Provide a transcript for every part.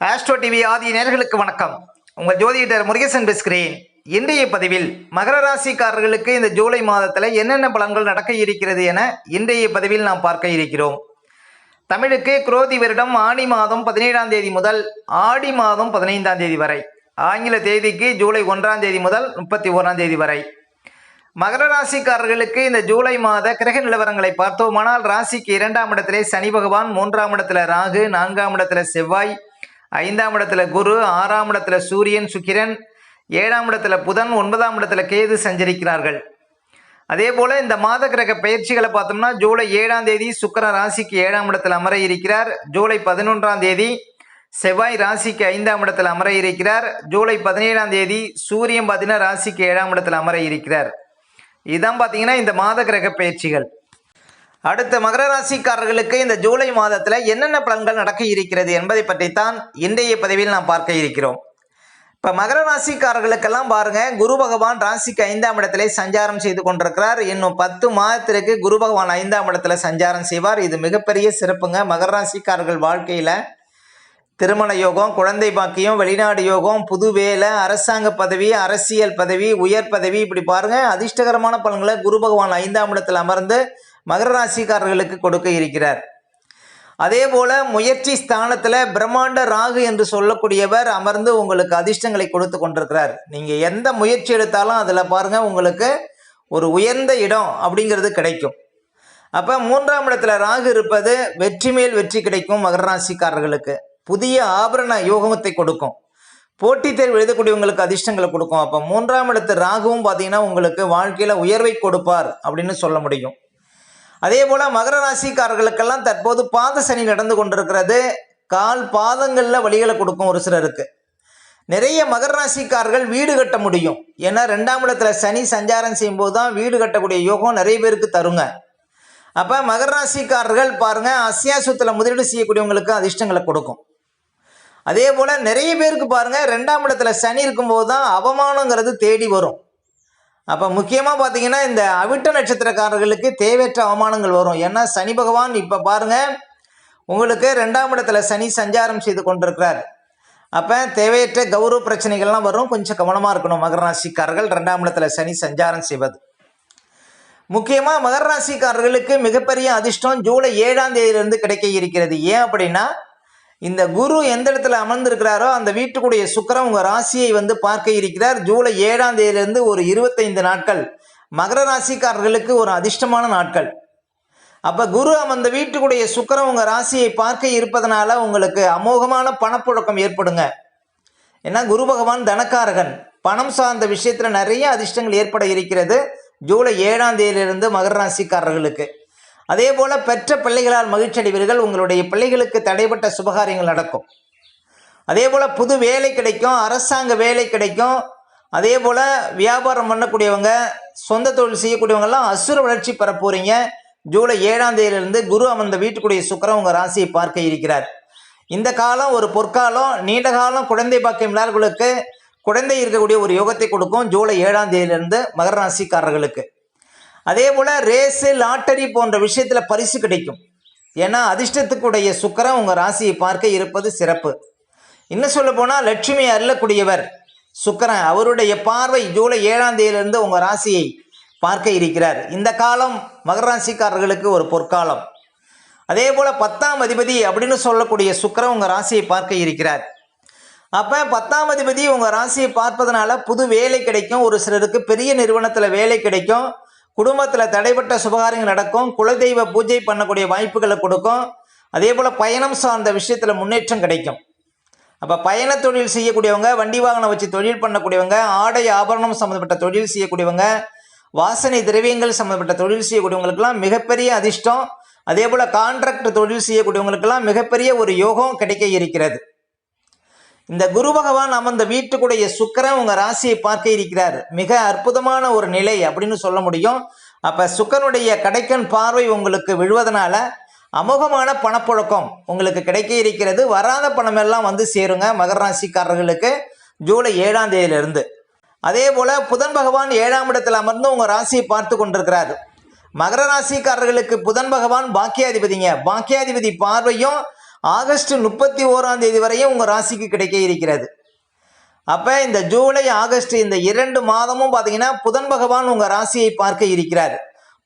Astro TV ஆதி நேயர்களுக்கு வணக்கம். உங்கள் ஜோதிடர் முருகேசன் பேசுகிறேன். இன்றைய பதிவில் மகர ராசிக்காரர்களுக்கு இந்த ஜூலை மாதத்தில் என்னென்ன பலன்கள் நடக்க இருக்கிறது என இன்றைய பதிவில் நாம் பார்க்க இருக்கிறோம். தமிழுக்கு குரோதி வருடம் ஆடி மாதம் 17ஆம் தேதி முதல் ஆடி மாதம் 15ஆம் தேதி வரை, ஆங்கில தேதிக்கு ஜூலை 1ஆம் தேதி முதல் 31ஆம் தேதி வரை. மகர ராசிக்காரர்களுக்கு இந்த ஜூலை மாத கிரக நிலவரங்களை பார்த்தோமானால், ராசிக்கு 2ஆம் இடத்திலே சனி பகவான், 3ஆம் இடத்துல ராகு, 4ஆம் இடத்துல செவ்வாய், 5ஆம் இடத்துல குரு, 6ஆம் இடத்துல சூரியன் சுக்கிரன், 7ஆம் இடத்துல புதன், 9ஆம் இடத்துல கேது சஞ்சரிக்கிறார்கள். அதே போல இந்த மாத கிரக பயிற்சிகளை பார்த்தோம்னா, ஜூலை 7ஆம் தேதி சுக்கிரன் ராசிக்கு 7ஆம் இடத்துல அமர இருக்கிறார். ஜூலை 11ஆம் தேதி செவ்வாய் ராசிக்கு 5ஆம் இடத்துல அமர இருக்கிறார். ஜூலை 17ஆம் தேதி சூரியன் பார்த்தீங்கன்னா ராசிக்கு 7ஆம் இடத்துல அமர இருக்கிறார். இதுதான் பார்த்தீங்கன்னா இந்த மாத கிரக பயிற்சிகள். அடுத்த மகர ராசிக்காரர்களுக்கு இந்த ஜூலை மாதத்தில் என்னென்ன பலன்கள் நடக்க இருக்கிறது என்பதை பற்றித்தான் இன்றைய பதிவில் நாம் பார்க்க இருக்கிறோம். இப்போ மகர ராசிக்காரர்களுக்கெல்லாம் பாருங்க, குரு பகவான் ராசிக்கு 5ஆம் இடத்திலே சஞ்சாரம் செய்து கொண்டிருக்கிறார். இன்னும் 10 மாதத்திற்கு குரு பகவான் 5ஆம் இடத்துல சஞ்சாரம் செய்வார். இது மிகப்பெரிய சிறப்புங்க. மகர ராசிக்காரர்கள் வாழ்க்கையில் திருமண யோகம், குழந்தை பாக்கியம், வெளிநாடு யோகம், புது வேலை, அரசாங்க பதவி, அரசியல் பதவி, உயர் பதவி, இப்படி பாருங்க அதிர்ஷ்டகரமான பலன்களை குரு பகவான் 5ஆம் இடத்தில் அமர்ந்து மகர ராசிக்காரர்களுக்கு கொடுக்க இருக்கிறார். அதே போல முயற்சி ஸ்தானத்தில் பிரம்மாண்ட ராகு என்று சொல்லக்கூடியவர் அமர்ந்து உங்களுக்கு அதிர்ஷ்டங்களை கொடுத்து கொண்டிருக்கிறார். நீங்க எந்த முயற்சி எடுத்தாலும் அதில் பாருங்க உங்களுக்கு ஒரு உயர்ந்த இடம் அப்படிங்கிறது கிடைக்கும். அப்ப 3ஆம் இடத்துல ராகு இருப்பது வெற்றி மேல் வெற்றி கிடைக்கும். மகர ராசிக்காரர்களுக்கு புதிய ஆபரண யோகத்தை கொடுக்கும். போட்டித் தேர்வு எழுதக்கூடியவங்களுக்கு அதிர்ஷ்டங்களை கொடுக்கும். அப்போ 3ஆம் இடத்து ராகுவும் பார்த்தீங்கன்னா உங்களுக்கு வாழ்க்கையில் உயர்வை கொடுப்பார் அப்படின்னு சொல்ல முடியும். அதே போல மகர ராசிக்காரர்களுக்கெல்லாம் தற்போது பாத சனி நடந்து கொண்டிருக்கிறது. கால் பாதங்களில் வழிகளை கொடுக்கும் ஒரு சிலருக்கு. நிறைய மகர ராசிக்காரர்கள் வீடு கட்ட முடியும். ஏன்னா 2ஆம் இடத்துல சனி சஞ்சாரம் செய்யும்போது தான் வீடு கட்டக்கூடிய யோகம் நிறைய பேருக்கு தருங்க. அப்போ மகர ராசிக்காரர்கள் பாருங்க, அத்தியாவசியத்தில் முதலீடு செய்யக்கூடியவங்களுக்கு அதிர்ஷ்டங்களை கொடுக்கும். அதே போல் நிறைய பேருக்கு பாருங்கள் 2ஆம் இடத்துல சனி இருக்கும்போது தான் அவமானங்கிறது தேடி வரும். அப்போ முக்கியமாக பார்த்தீங்கன்னா இந்த அவிட்ட நட்சத்திரக்காரர்களுக்கு தேவையற்ற அவமானங்கள் வரும். ஏன்னா சனி பகவான் இப்போ பாருங்கள் உங்களுக்கு 2ஆம் இடத்துல சனி சஞ்சாரம் செய்து கொண்டிருக்கிறார். அப்போ தேவையற்ற கௌரவ பிரச்சனைகள்லாம் வரும். கொஞ்சம் கவனமாக இருக்கணும் மகர ராசிக்காரர்கள் 2ஆம் இடத்துல சனி சஞ்சாரம் செய்வது. முக்கியமாக மகர ராசிக்காரர்களுக்கு மிகப்பெரிய அதிர்ஷ்டம் ஜூலை 7ஆம் தேதியிலிருந்து கிடைக்க இருக்கிறது. ஏன் அப்படின்னா, இந்த குரு எந்த இடத்துல அமர்ந்திருக்கிறாரோ அந்த வீட்டுக்குடைய சுக்கிரன் உங்கள் ராசியை பார்க்க இருக்கிறார். ஜூலை 7ஆம் தேதியிலிருந்து ஒரு 25 நாட்கள் மகர ராசிக்காரர்களுக்கு ஒரு அதிர்ஷ்டமான நாட்கள். அப்போ குரு அந்த வீட்டுக்குடைய சுக்கிரன் உங்கள் ராசியை பார்க்க இருப்பதனால உங்களுக்கு அமோகமான பணப்புழக்கம் ஏற்படுங்க. ஏன்னா குரு பகவான் தனக்காரகன். பணம் சார்ந்த விஷயத்தில் நிறைய அதிர்ஷ்டங்கள் ஏற்பட இருக்கிறது ஜூலை 7ஆம் தேதியிலிருந்து மகர ராசிக்காரர்களுக்கு. அதே போல பெற்ற பிள்ளைகளால் மகிழ்ச்சி அடைவீர்கள். உங்களுடைய பிள்ளைகளுக்கு தடைப்பட்ட சுபகாரியங்கள் நடக்கும். அதே போல புது வேலை கிடைக்கும், அரசாங்க வேலை கிடைக்கும். அதே போல வியாபாரம் பண்ணக்கூடியவங்க, சொந்த தொழில் செய்யக்கூடியவங்கெல்லாம் அசுர வளர்ச்சி பெற போறீங்க. ஜூலை 7ஆம் தேதியிலிருந்து குரு அந்த வீட்டுக்குடைய சுக்கிரன் உங்கள் ராசியை பார்க்க இருக்கிறார். இந்த காலம் ஒரு பொற்காலம். நீண்ட காலம் குழந்தை பாக்கியம் இல்லாதவர்களுக்கு குழந்தை இருக்கக்கூடிய ஒரு யோகத்தை கொடுக்கும் ஜூலை 7ஆம் தேதியிலிருந்து மகர ராசிக்காரர்களுக்கு. அதே போல் ரேஸு, லாட்டரி போன்ற விஷயத்தில் பரிசு கிடைக்கும். ஏன்னா அதிர்ஷ்டத்துக்குடைய சுக்கிரன் உங்கள் ராசியை பார்க்க இருப்பது சிறப்பு. இன்னும் சொல்ல போனால் லட்சுமி அருளக்கூடியவர் சுக்கிரன், அவருடைய பார்வை ஜூலை 7ஆம் தேதியிலிருந்து உங்கள் ராசியை பார்க்க இருக்கிறார். இந்த காலம் மகர ராசிக்காரர்களுக்கு ஒரு பொற்காலம். அதே போல் 10ஆம் அதிபதி அப்படின்னு சொல்லக்கூடிய சுக்கிரன் உங்கள் ராசியை பார்க்க இருக்கிறார். அப்போ 10ஆம் அதிபதி உங்கள் ராசியை பார்ப்பதனால புது வேலை கிடைக்கும். ஒரு சிலருக்கு பெரிய நிறுவனத்தில் வேலை கிடைக்கும். குடும்பத்தில் தடைப்பட்ட சுபகாரியங்கள் நடக்கும். குலதெய்வ பூஜை பண்ணக்கூடிய வாய்ப்புகளை கொடுக்கும். அதே போல் பயணம் சார்ந்த விஷயத்தில் முன்னேற்றம் கிடைக்கும். அப்போ பயண தொழில் செய்யக்கூடியவங்க, வண்டி வாகனம் வச்சு தொழில் பண்ணக்கூடியவங்க, ஆடை ஆபரணம் சம்மந்தப்பட்ட தொழில் செய்யக்கூடியவங்க, வாசனை திரவியங்கள் சம்மந்தப்பட்ட தொழில் செய்யக்கூடியவங்களுக்கெல்லாம் மிகப்பெரிய அதிர்ஷ்டம். அதே போல் கான்ட்ராக்ட் தொழில் செய்யக்கூடியவங்களுக்கெல்லாம் மிகப்பெரிய ஒரு யோகம் கிடைக்க இருக்கிறது. இந்த குரு பகவான் அமர்ந்த வீட்டுக்குடைய சுக்கிரன் உங்கள் ராசியை பார்க்க இருக்கிறார். மிக அற்புதமான ஒரு நிலை அப்படின்னு சொல்ல முடியும். அப்போ சுக்கிரனுடைய கடைக்கண் பார்வை உங்களுக்கு விழுவதனால அமோகமான பணப்புழக்கம் உங்களுக்கு கிடைக்க இருக்கிறது. வராத பணம் எல்லாம் சேருங்க மகர ராசிக்காரர்களுக்கு ஜூலை 7ஆம் தேதியிலிருந்து. அதே போல் புதன் பகவான் 7ஆம் இடத்தில் அமர்ந்து உங்கள் ராசியை பார்த்து கொண்டிருக்கிறார். மகர ராசிக்காரர்களுக்கு புதன் பகவான் பாக்கியாதிபதிங்க. பாக்கியாதிபதி பார்வையும் ஆகஸ்ட் 31ஆம் தேதி வரையும் உங்கள் ராசிக்கு கிடைக்க இருக்கிறது. அப்போ இந்த ஜூலை ஆகஸ்ட் இந்த 2 மாதமும் பார்த்தீங்கன்னா புதன் பகவான் உங்கள் ராசியை பார்க்க இருக்கிறார்.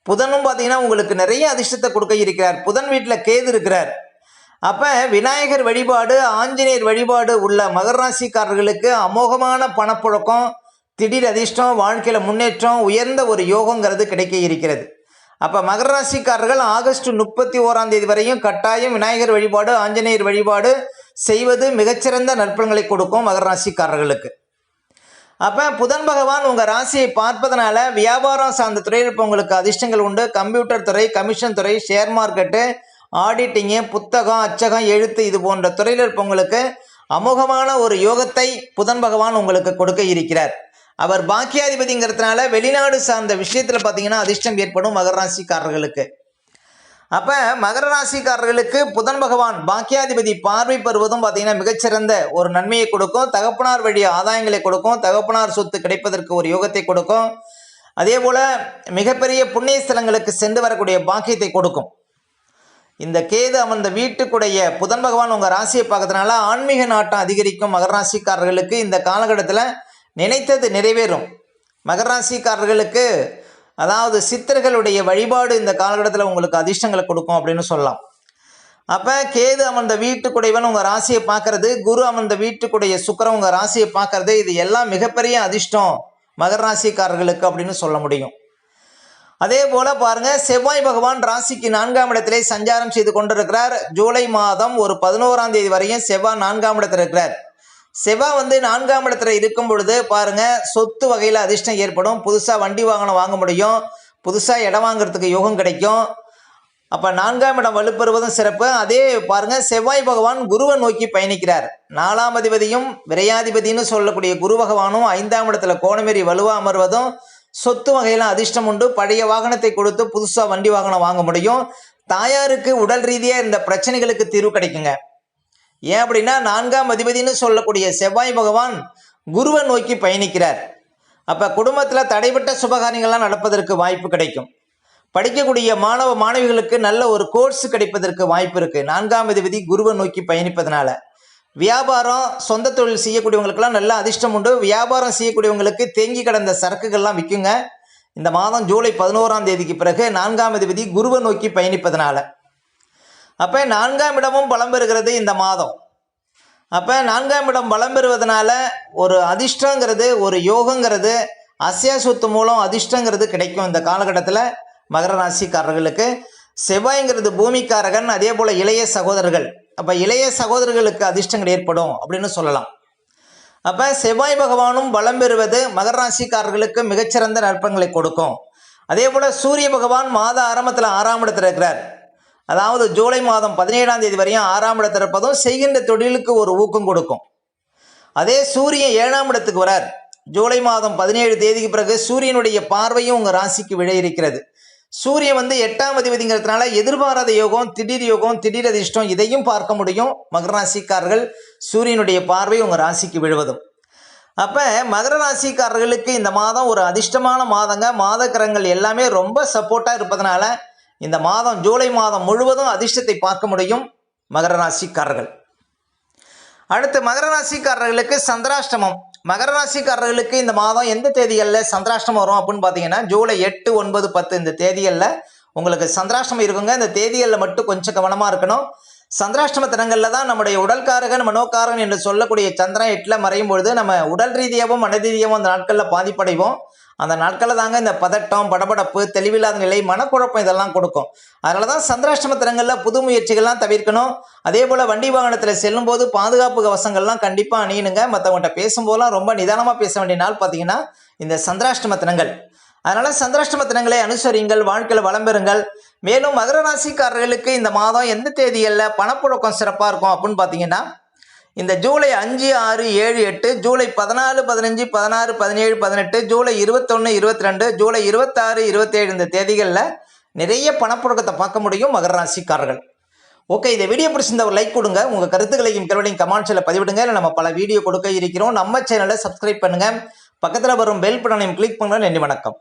புதனும் பார்த்தீங்கன்னா உங்களுக்கு நிறைய அதிர்ஷ்டத்தை கொடுக்க இருக்கிறார். புதன் வீட்டில் கேது இருக்கிறார். அப்போ விநாயகர் வழிபாடு, ஆஞ்சநேயர் வழிபாடு உள்ள மகர ராசிக்காரர்களுக்கு அமோகமான பணப்புழக்கம், திடீர் அதிர்ஷ்டம், வாழ்க்கையில் முன்னேற்றம், உயர்ந்த ஒரு யோகங்கிறது கிடைக்க இருக்கிறது. அப்போ மகர ராசிக்காரர்கள் ஆகஸ்ட் 31ஆம் தேதி வரையும் கட்டாயம் விநாயகர் வழிபாடு, ஆஞ்சநேயர் வழிபாடு செய்வது மிகச்சிறந்த நற்பலன்களை கொடுக்கும் மகர ராசிக்காரர்களுக்கு. அப்போ புதன் பகவான் உங்கள் ராசியை பார்ப்பதனால வியாபாரம் சார்ந்த துறையில் இருப்பவங்களுக்கு அதிர்ஷ்டங்கள் உண்டு. கம்ப்யூட்டர் துறை, கமிஷன் துறை, ஷேர் மார்க்கெட்டு, ஆடிட்டிங்கு, புத்தகம், அச்சகம், எழுத்து இது போன்ற துறையில் இருப்பவங்களுக்கு அமோகமான ஒரு யோகத்தை புதன் பகவான் உங்களுக்கு கொடுக்க இருக்கிறார். அவர் பாக்கியாதிபதிங்கிறதுனால வெளிநாடு சார்ந்த விஷயத்தில் பார்த்தீங்கன்னா அதிர்ஷ்டம் ஏற்படும் மகர ராசிக்காரர்களுக்கு. அப்போ மகர ராசிக்காரர்களுக்கு புதன் பகவான் பாக்கியாதிபதி பார்வை பெறுவதும் பார்த்தீங்கன்னா மிகச்சிறந்த ஒரு நன்மையை கொடுக்கும். தகப்பனார் வழி ஆதாயங்களை கொடுக்கும். தகப்பனார் சொத்து கிடைப்பதற்கு ஒரு யோகத்தை கொடுக்கும். அதே போல் மிகப்பெரிய புண்ணிய ஸ்தலங்களுக்கு சென்று வரக்கூடிய பாக்கியத்தை கொடுக்கும். இந்த கேது அமர்ந்த வீட்டுக்குடைய புதன் பகவான் உங்கள் ராசியை பார்க்கறதுனால ஆன்மீக நாட்டம் அதிகரிக்கும். மகர ராசிக்காரர்களுக்கு இந்த காலகட்டத்தில் நினைத்தது நிறைவேறும். மகர ராசிக்காரர்களுக்கு அதாவது சித்தர்களுடைய வழிபாடு இந்த காலகட்டத்தில் உங்களுக்கு அதிர்ஷ்டங்களை கொடுக்கும் அப்படின்னு சொல்லலாம். அப்போ கேது அமர்ந்த வீட்டுக்குடையவன் உங்கள் ராசியை பார்க்கறது, குரு அமர்ந்த வீட்டுக்குடைய சுக்கிரன் உங்கள் ராசியை பார்க்கறது, இது எல்லாம் மிகப்பெரிய அதிர்ஷ்டம் மகர ராசிக்காரர்களுக்கு அப்படின்னு சொல்ல முடியும். அதே போல பாருங்க, செவ்வாய் பகவான் ராசிக்கு 4ஆம் இடத்திலே சஞ்சாரம் செய்து கொண்டிருக்கிறார். ஜூலை மாதம் ஒரு 11ஆம் தேதி வரையும் செவ்வாய் 4ஆம் இடத்துல இருக்கிறார். செவ்வாய் 4ஆம் இடத்துல இருக்கும் பொழுது பாருங்க, சொத்து வகையில் அதிர்ஷ்டம் ஏற்படும். புதுசாக வண்டி வாகனம் வாங்க முடியும். புதுசாக இடம் வாங்குறதுக்கு யோகம் கிடைக்கும். அப்போ 4ஆம் இடம் வலுப்பெறுவதும் சிறப்பு. அதே பாருங்க, செவ்வாய் பகவான் குருவை நோக்கி பயணிக்கிறார். 4ஆம் அதிபதியும் விரையாதிபதினு சொல்லக்கூடிய குரு பகவானும் 5ஆம் இடத்துல கோணமேறி வலுவாக அமர்வதும் சொத்து வகையில் அதிர்ஷ்டம் உண்டு. பழைய வாகனத்தை கொடுத்து புதுசாக வண்டி வாகனம் வாங்க முடியும். தாயாருக்கு உடல் ரீதியாக இருந்த பிரச்சனைகளுக்கு தீர்வு கிடைக்குங்க. ஏன் அப்படின்னா 4ஆம் அதிபதினு சொல்லக்கூடிய செவ்வாய் பகவான் குருவை நோக்கி பயணிக்கிறார். அப்போ குடும்பத்தில் தடைப்பட்ட சுபகாரியங்கள்லாம் நடப்பதற்கு வாய்ப்பு கிடைக்கும். படிக்கக்கூடிய மாணவ மாணவிகளுக்கு நல்ல ஒரு கோர்ஸ் கிடைப்பதற்கு வாய்ப்பு இருக்குது 4ஆம் அதிபதி குருவை நோக்கி பயணிப்பதனால. வியாபாரம், சொந்த தொழில் செய்யக்கூடியவங்களுக்கெல்லாம் நல்ல அதிர்ஷ்டம் உண்டு. வியாபாரம் செய்யக்கூடியவங்களுக்கு தேங்கி கிடந்த சரக்குகள்லாம் விற்குங்க. இந்த மாதம் ஜூலை 11ஆம் தேதிக்கு பிறகு 4ஆம் அதிபதி குருவை நோக்கி பயணிப்பதனால. அப்போ 4ஆம் இடமும் பலம் பெறுகிறது இந்த மாதம். அப்போ 4ஆம் இடம் பலம் பெறுவதனால ஒரு அதிர்ஷ்டங்கிறது, ஒரு யோகங்கிறது, அசையா சொத்து மூலம் அதிர்ஷ்டங்கிறது கிடைக்கும் இந்த காலகட்டத்தில் மகர ராசிக்காரர்களுக்கு. செவ்வாய்ங்கிறது பூமிக்காரகன். அதே போல் இளைய சகோதரர்கள், அப்போ இளைய சகோதரர்களுக்கு அதிர்ஷ்டங்கள் ஏற்படும் அப்படின்னு சொல்லலாம். அப்போ செவ்வாய் பகவானும் பலம் பெறுவது மகர ராசிக்காரர்களுக்கு மிகச்சிறந்த நற்பலன்களை கொடுக்கும். அதே போல் சூரிய பகவான் மாத ஆரம்பத்தில் 6ஆம் இடத்துல இருக்கிறார். அதாவது ஜூலை மாதம் 17ஆம் தேதி வரையும் 6ஆம் இடத்துல இருப்பதும் செய்கின்ற தொழிலுக்கு ஒரு ஊக்கம் கொடுக்கும். அதே சூரியன் 7ஆம் இடத்துக்கு வரார். ஜூலை மாதம் 17 தேதிக்கு பிறகு சூரியனுடைய பார்வையும் உங்கள் ராசிக்கு விழ இருக்கிறது. சூரியன் 8ஆம் அதிபதிங்கிறதுனால எதிர்பாராத யோகம், திடீர் அதிர்ஷ்டம் இதையும் பார்க்க முடியும் மகர ராசிக்காரர்கள். சூரியனுடைய பார்வை உங்கள் ராசிக்கு விழுவதும். அப்போ மகர ராசிக்காரர்களுக்கு இந்த மாதம் ஒரு அதிர்ஷ்டமான மாதங்க. மாத கிரகங்கள் எல்லாமே ரொம்ப சப்போர்ட்டாக இருப்பதனால இந்த மாதம் ஜூலை மாதம் முழுவதும் அதிர்ஷ்டத்தை பார்க்க முடியும் மகர ராசிக்காரர்கள். அடுத்து மகர ராசிக்காரர்களுக்கு சந்திராஷ்டமம். மகர ராசிக்காரர்களுக்கு இந்த மாதம் எந்த தேதிகளில் சந்திராஷ்டமம் வரும் அப்படின்னு பார்த்தீங்கன்னா ஜூலை 8, 9, 10 இந்த தேதிகளில் உங்களுக்கு சந்திராஷ்டமம் இருக்குங்க. இந்த தேதிகளில் மட்டும் கொஞ்சம் கவனமாக இருக்கணும். சந்திராஷ்டம தினங்களில் தான் நம்முடைய உடல்காரகன், மனோகாரகன் என்று சொல்லக்கூடிய சந்திரன் 8ல் மறையும் பொழுது நம்ம உடல் ரீதியாகவும் மன ரீதியாகவும் அந்த நாட்களில் பாதிப்படைவோம். அந்த நாட்களில் தாங்க இந்த பதட்டம், படபடப்பு, தெளிவில்லாத நிலை, மனக்குழப்பம் இதெல்லாம் கொடுக்கும். அதனால தான் சந்திராஷ்டம தினங்களில் புது முயற்சிகள்லாம் தவிர்க்கணும். அதே போல் வண்டி வாகனத்தில் செல்லும்போது பாதுகாப்பு கவசங்கள்லாம் கண்டிப்பாக அணியணுங்க. மற்றவங்கள்ட்ட பேசும்போதெல்லாம் ரொம்ப நிதானமாக பேச வேண்டிய நாள் பார்த்தீங்கன்னா இந்த சந்திராஷ்டம தினங்கள். அதனால் சந்திராஷ்டம தினங்களை அனுசரியுங்கள், வாழ்க்கையில் வளம் பெறுங்கள். மேலும் மகர ராசிக்காரர்களுக்கு இந்த மாதம் எந்த தேதிகளில் பணப்புழக்கம் சிறப்பாக இருக்கும் அப்படின்னு பார்த்தீங்கன்னா இந்த ஜூலை 5, 6, 7, 8, ஜூலை 14, 15, 16, 17, 18, ஜூலை 21, 22, ஜூலை 26, 27 இந்த தேதிகளில் நிறைய பணப்புழக்கத்தை பார்க்க முடியும் மகர ராசிக்காரர்கள். ஓகே, இந்த வீடியோ பிடிச்சிருந்த ஒரு லைக் கொடுங்க. உங்கள் கருத்துக்களையும் கேள்வியும் கமெண்ட்ஸில் பதிவிடுங்க. இல்லை நம்ம பல வீடியோ கொடுக்க இருக்கிறோம். நம்ம சேனலை சப்ஸ்கிரைப் பண்ணுங்கள். பக்கத்தில் வரும் பெல் பட்டனையும் கிளிக் பண்ணுங்கள். நன்றி, வணக்கம்.